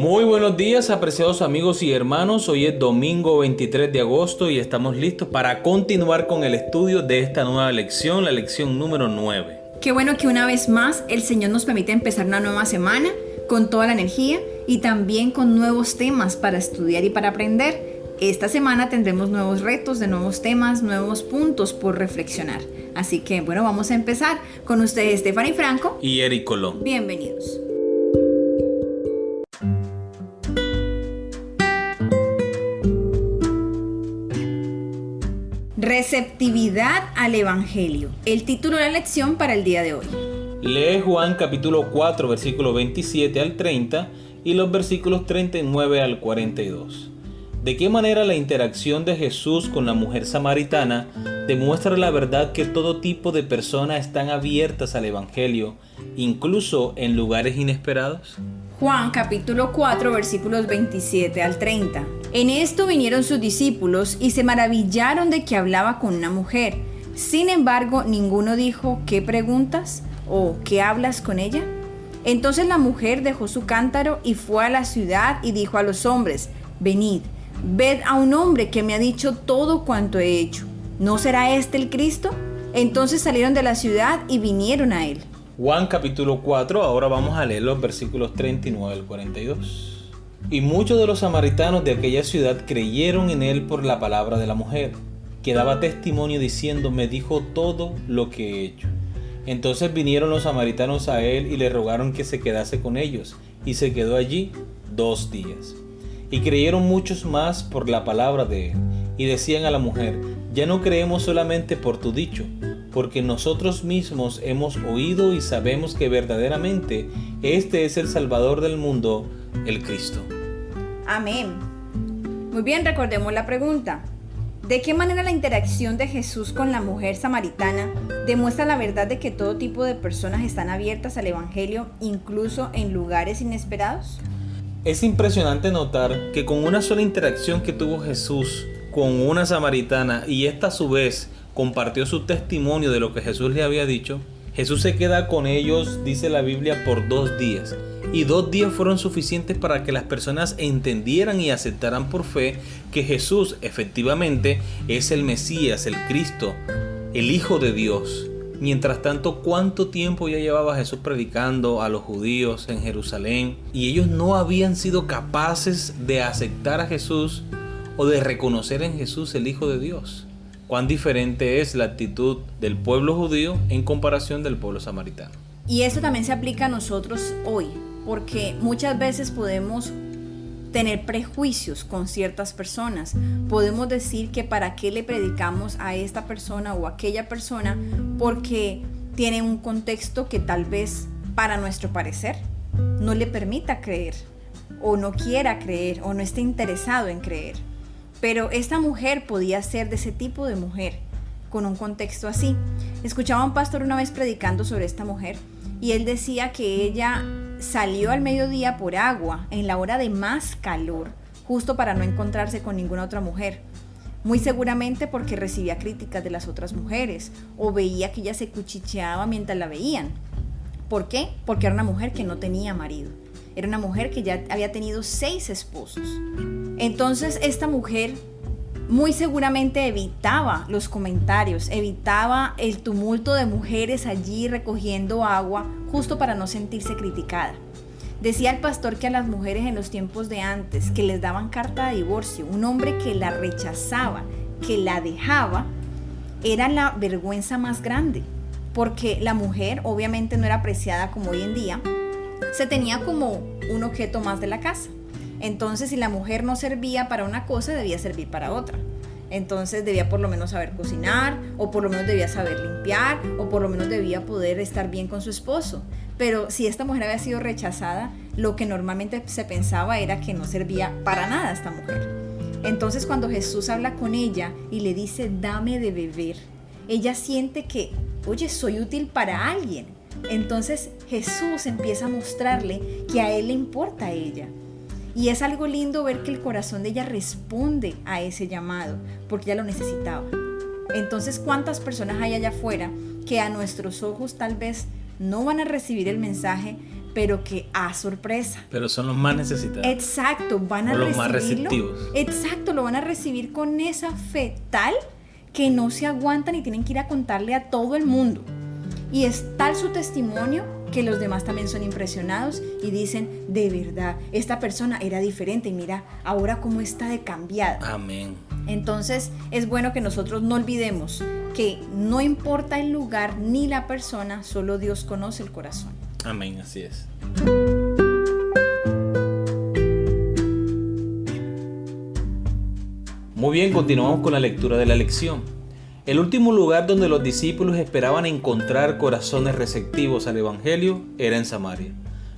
Muy buenos días, apreciados amigos y hermanos. Hoy es domingo 23 de agosto y estamos listos para continuar con el estudio de esta nueva lección, la lección número 9. Qué bueno que una vez más el Señor nos permite empezar una nueva semana con toda la energía y también con nuevos temas para estudiar y para aprender. Esta semana tendremos nuevos retos, de nuevos temas, nuevos puntos por reflexionar. Así que bueno, vamos a empezar con ustedes, Stephanie Franco y Eric Colón. Bienvenidos. Receptividad al Evangelio, el título de la lección para el día de hoy. Lee Juan capítulo 4, versículo 27 al 30 y los versículos 39 al 42. ¿De qué manera la interacción de Jesús con la mujer samaritana demuestra la verdad que todo tipo de personas están abiertas al Evangelio, incluso en lugares inesperados? Juan capítulo 4 versículos 27 al 30. En esto vinieron sus discípulos y se maravillaron de que hablaba con una mujer. Sin embargo, ninguno dijo, ¿qué preguntas? ¿O qué hablas con ella? Entonces la mujer dejó su cántaro y fue a la ciudad y dijo a los hombres, venid, ved a un hombre que me ha dicho todo cuanto he hecho. ¿No será este el Cristo? Entonces salieron de la ciudad y vinieron a él. Juan capítulo 4, ahora vamos a leer los versículos 39 al 42. Y muchos de los samaritanos de aquella ciudad creyeron en él por la palabra de la mujer, que daba testimonio diciendo, me dijo todo lo que he hecho. Entonces vinieron los samaritanos a él y le rogaron que se quedase con ellos, y se quedó allí 2 días. Y creyeron muchos más por la palabra de él, y decían a la mujer, ya no creemos solamente por tu dicho, porque nosotros mismos hemos oído y sabemos que verdaderamente este es el Salvador del mundo, el Cristo. Amén. Muy bien, recordemos la pregunta. ¿De qué manera la interacción de Jesús con la mujer samaritana demuestra la verdad de que todo tipo de personas están abiertas al Evangelio, incluso en lugares inesperados? Es impresionante notar que con una sola interacción que tuvo Jesús con una samaritana y esta a su vez compartió su testimonio de lo que Jesús le había dicho, Jesús se queda con ellos, dice la Biblia, por 2 días. Y 2 días fueron suficientes para que las personas entendieran y aceptaran por fe que Jesús efectivamente es el Mesías, el Cristo, el Hijo de Dios. Mientras tanto, ¿cuánto tiempo ya llevaba Jesús predicando a los judíos en Jerusalén? Y ellos no habían sido capaces de aceptar a Jesús o de reconocer en Jesús el Hijo de Dios. Cuán diferente es la actitud del pueblo judío en comparación del pueblo samaritano. Y eso también se aplica a nosotros hoy, porque muchas veces podemos tener prejuicios con ciertas personas. Podemos decir que para qué le predicamos a esta persona o a aquella persona porque tiene un contexto que tal vez para nuestro parecer no le permita creer o no quiera creer o no esté interesado en creer. Pero esta mujer podía ser de ese tipo de mujer con un contexto así. Escuchaba a un pastor una vez predicando sobre esta mujer y él decía que ella salió al mediodía por agua en la hora de más calor, justo para no encontrarse con ninguna otra mujer. Muy seguramente porque recibía críticas de las otras mujeres o veía que ella se cuchicheaba mientras la veían. ¿Por qué? Porque era una mujer que no tenía marido. Era una mujer que ya había tenido 6 esposos. Entonces esta mujer muy seguramente evitaba los comentarios, evitaba el tumulto de mujeres allí recogiendo agua, justo para no sentirse criticada. Decía el pastor que a las mujeres en los tiempos de antes, que les daban carta de divorcio, un hombre que la rechazaba, que la dejaba, era la vergüenza más grande, porque la mujer obviamente no era apreciada como hoy en día, se tenía como un objeto más de la casa. Entonces, si la mujer no servía para una cosa, debía servir para otra. Entonces, debía por lo menos saber cocinar, o por lo menos debía saber limpiar, o por lo menos debía poder estar bien con su esposo. Pero si esta mujer había sido rechazada, lo que normalmente se pensaba era que no servía para nada esta mujer. Entonces, cuando Jesús habla con ella y le dice, dame de beber, ella siente que, oye, soy útil para alguien. Entonces, Jesús empieza a mostrarle que a él le importa a ella. Y es algo lindo ver que el corazón de ella responde a ese llamado, porque ella lo necesitaba. Entonces, ¿cuántas personas hay allá afuera que a nuestros ojos tal vez no van a recibir el mensaje, pero que sorpresa. Pero son los más necesitados. Exacto, van a o los recibirlo. más receptivos. Exacto, lo van a recibir con esa fe tal que no se aguantan y tienen que ir a contarle a todo el mundo. Y es tal su testimonio que los demás también son impresionados y dicen, de verdad, esta persona era diferente y mira ahora cómo está de cambiada. Amén. Entonces es bueno que nosotros no olvidemos que no importa el lugar ni la persona, solo Dios conoce el corazón. Amén, así es. Muy bien, continuamos con la lectura de la lección. El último lugar donde los discípulos esperaban encontrar corazones receptivos al Evangelio era en Samaria.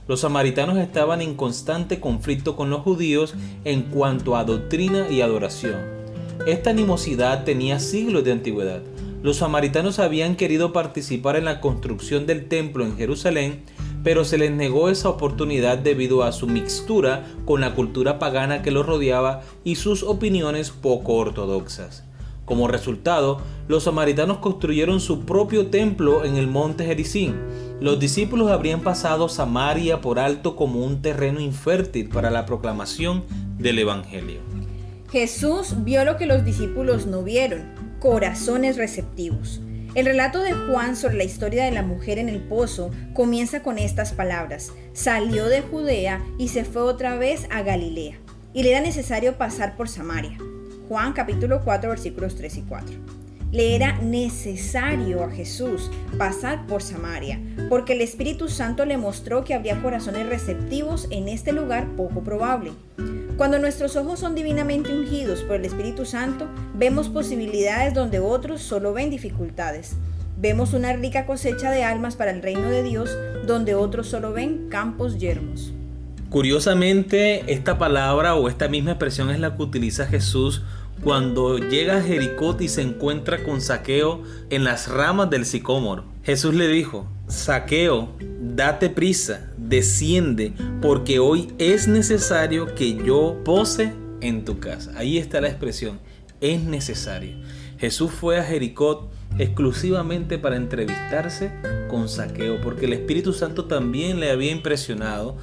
Los samaritanos estaban en constante conflicto con los judíos en cuanto a doctrina y adoración. Esta animosidad tenía siglos de antigüedad. Los samaritanos habían querido participar en la construcción del templo en Jerusalén, pero se les negó esa oportunidad debido a su mixtura con la cultura pagana que los rodeaba y sus opiniones poco ortodoxas. Como resultado, los samaritanos construyeron su propio templo en el monte Gerizim. Los discípulos habrían pasado Samaria por alto como un terreno infértil para la proclamación del Evangelio. Jesús vio lo que los discípulos no vieron, corazones receptivos. El relato de Juan sobre la historia de la mujer en el pozo comienza con estas palabras: salió de Judea y se fue otra vez a Galilea, y le era necesario pasar por Samaria. Juan capítulo 4 versículos 3 y 4. Le era necesario a Jesús pasar por Samaria, porque el Espíritu Santo le mostró que habría corazones receptivos en este lugar poco probable. Cuando nuestros ojos son divinamente ungidos por el Espíritu Santo, vemos posibilidades donde otros solo ven dificultades. Vemos una rica cosecha de almas para el reino de Dios, donde otros solo ven campos yermos. Curiosamente, esta palabra o esta misma expresión es la que utiliza Jesús cuando llega a Jericó y se encuentra con Zaqueo en las ramas del sicómoro. Jesús le dijo: Zaqueo, date prisa, desciende, porque hoy es necesario que yo pose en tu casa. Ahí está la expresión, es necesario. Jesús fue a Jericó exclusivamente para entrevistarse con Zaqueo, porque el Espíritu Santo también le había impresionado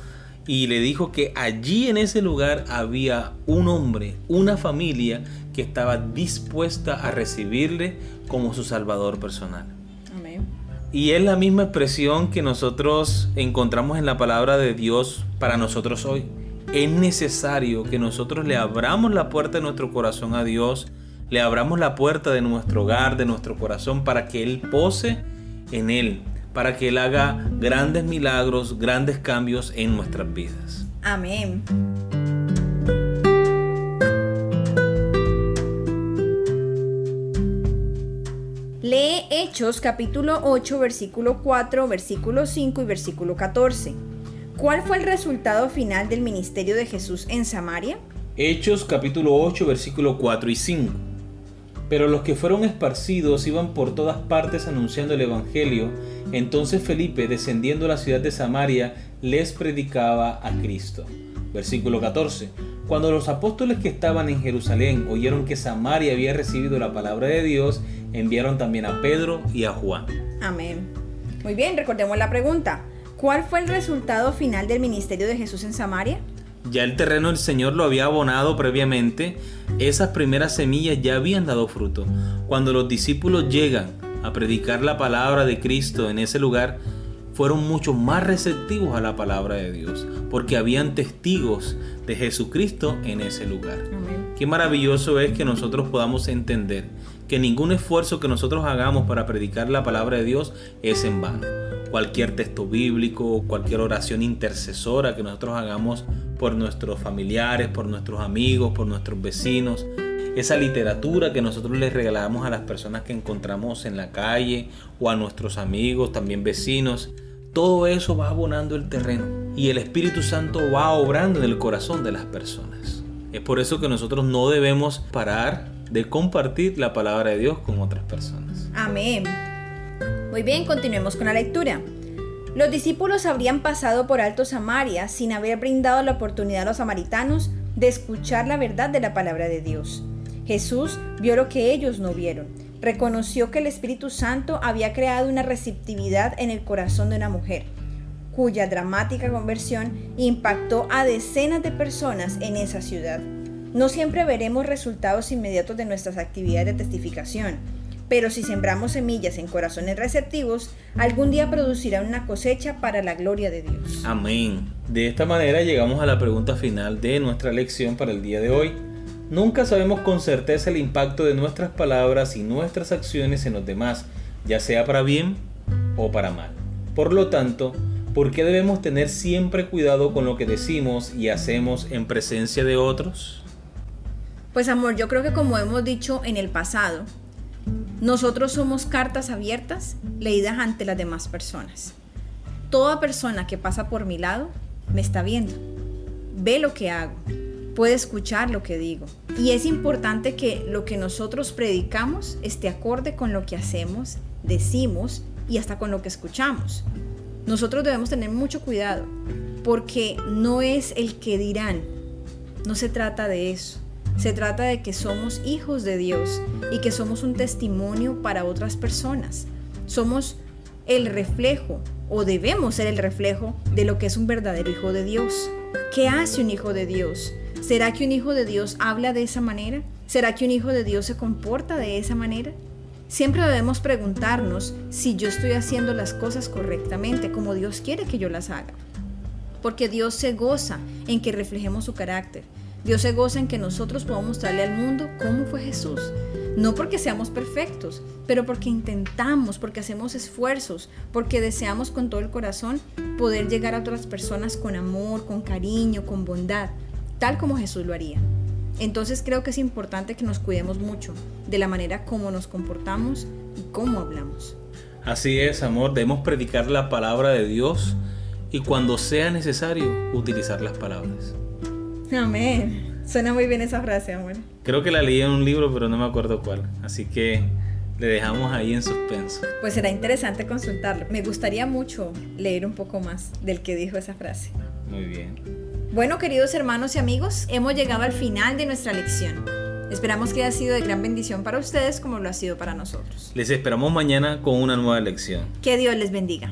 y le dijo que allí en ese lugar había un hombre, una familia que estaba dispuesta a recibirle como su Salvador personal. Amén. Y es la misma expresión que nosotros encontramos en la palabra de Dios para nosotros hoy. Es necesario que nosotros le abramos la puerta de nuestro corazón a Dios, le abramos la puerta de nuestro hogar, de nuestro corazón, para que Él pose en Él, para que Él haga grandes milagros, grandes cambios en nuestras vidas. Amén. Lee Hechos capítulo 8, versículo 4, versículo 5 y versículo 14. ¿Cuál fue el resultado final del ministerio de Jesús en Samaria? Hechos capítulo 8, versículo 4 y 5. Pero los que fueron esparcidos iban por todas partes anunciando el Evangelio. Entonces Felipe, descendiendo a la ciudad de Samaria, les predicaba a Cristo. Versículo 14. Cuando los apóstoles que estaban en Jerusalén oyeron que Samaria había recibido la palabra de Dios, enviaron también a Pedro y a Juan. Amén. Muy bien, recordemos la pregunta. ¿Cuál fue el resultado final del ministerio de Jesús en Samaria? Ya el terreno el Señor lo había abonado previamente. Esas primeras semillas ya habían dado fruto. Cuando los discípulos llegan a predicar la palabra de Cristo en ese lugar, fueron mucho más receptivos a la palabra de Dios, porque habían testigos de Jesucristo en ese lugar. Amén. Qué maravilloso es que nosotros podamos entender que ningún esfuerzo que nosotros hagamos para predicar la palabra de Dios es en vano. Cualquier texto bíblico, cualquier oración intercesora que nosotros hagamos por nuestros familiares, por nuestros amigos, por nuestros vecinos, esa literatura que nosotros les regalamos a las personas que encontramos en la calle o a nuestros amigos, también vecinos, todo eso va abonando el terreno y el Espíritu Santo va obrando en el corazón de las personas. Es por eso que nosotros no debemos parar de compartir la palabra de Dios con otras personas. Amén. Muy bien, continuemos con la lectura. Los discípulos habrían pasado por alto Samaria sin haber brindado la oportunidad a los samaritanos de escuchar la verdad de la palabra de Dios. Jesús vio lo que ellos no vieron. Reconoció que el Espíritu Santo había creado una receptividad en el corazón de una mujer. cuya dramática conversión impactó a decenas de personas en esa ciudad. No siempre veremos resultados inmediatos de nuestras actividades de testificación, pero si sembramos semillas en corazones receptivos, algún día producirá una cosecha para la gloria de Dios. Amén. De esta manera llegamos a la pregunta final de nuestra lección para el día de hoy. Nunca sabemos con certeza el impacto de nuestras palabras y nuestras acciones en los demás, ya sea para bien o para mal. Por lo tanto, ¿por qué debemos tener siempre cuidado con lo que decimos y hacemos en presencia de otros? Pues amor, yo creo que como hemos dicho en el pasado, nosotros somos cartas abiertas leídas ante las demás personas. Toda persona que pasa por mi lado me está viendo, ve lo que hago, puede escuchar lo que digo. Y es importante que lo que nosotros predicamos esté acorde con lo que hacemos, decimos y hasta con lo que escuchamos. Nosotros debemos tener mucho cuidado porque no es el que dirán, no se trata de eso. Se trata de que somos hijos de Dios y que somos un testimonio para otras personas. Somos el reflejo, o debemos ser el reflejo, de lo que es un verdadero hijo de Dios. ¿Qué hace un hijo de Dios? ¿Será que un hijo de Dios habla de esa manera? ¿Será que un hijo de Dios se comporta de esa manera? Siempre debemos preguntarnos si yo estoy haciendo las cosas correctamente, como Dios quiere que yo las haga. Porque Dios se goza en que reflejemos su carácter. Dios se goza en que nosotros podamos mostrarle al mundo cómo fue Jesús. No porque seamos perfectos, pero porque intentamos, porque hacemos esfuerzos, porque deseamos con todo el corazón poder llegar a otras personas con amor, con cariño, con bondad, tal como Jesús lo haría. Entonces creo que es importante que nos cuidemos mucho de la manera como nos comportamos y cómo hablamos. Así es, amor, debemos predicar la palabra de Dios y cuando sea necesario utilizar las palabras. Amén. Suena muy bien esa frase, amor. Creo que la leí en un libro, pero no me acuerdo cuál. Así que le dejamos ahí en suspenso. Pues será interesante consultarlo. Me gustaría mucho leer un poco más del que dijo esa frase. Muy bien. Bueno, queridos hermanos y amigos, hemos llegado al final de nuestra lección. Esperamos que haya sido de gran bendición para ustedes como lo ha sido para nosotros. Les esperamos mañana con una nueva lección. Que Dios les bendiga.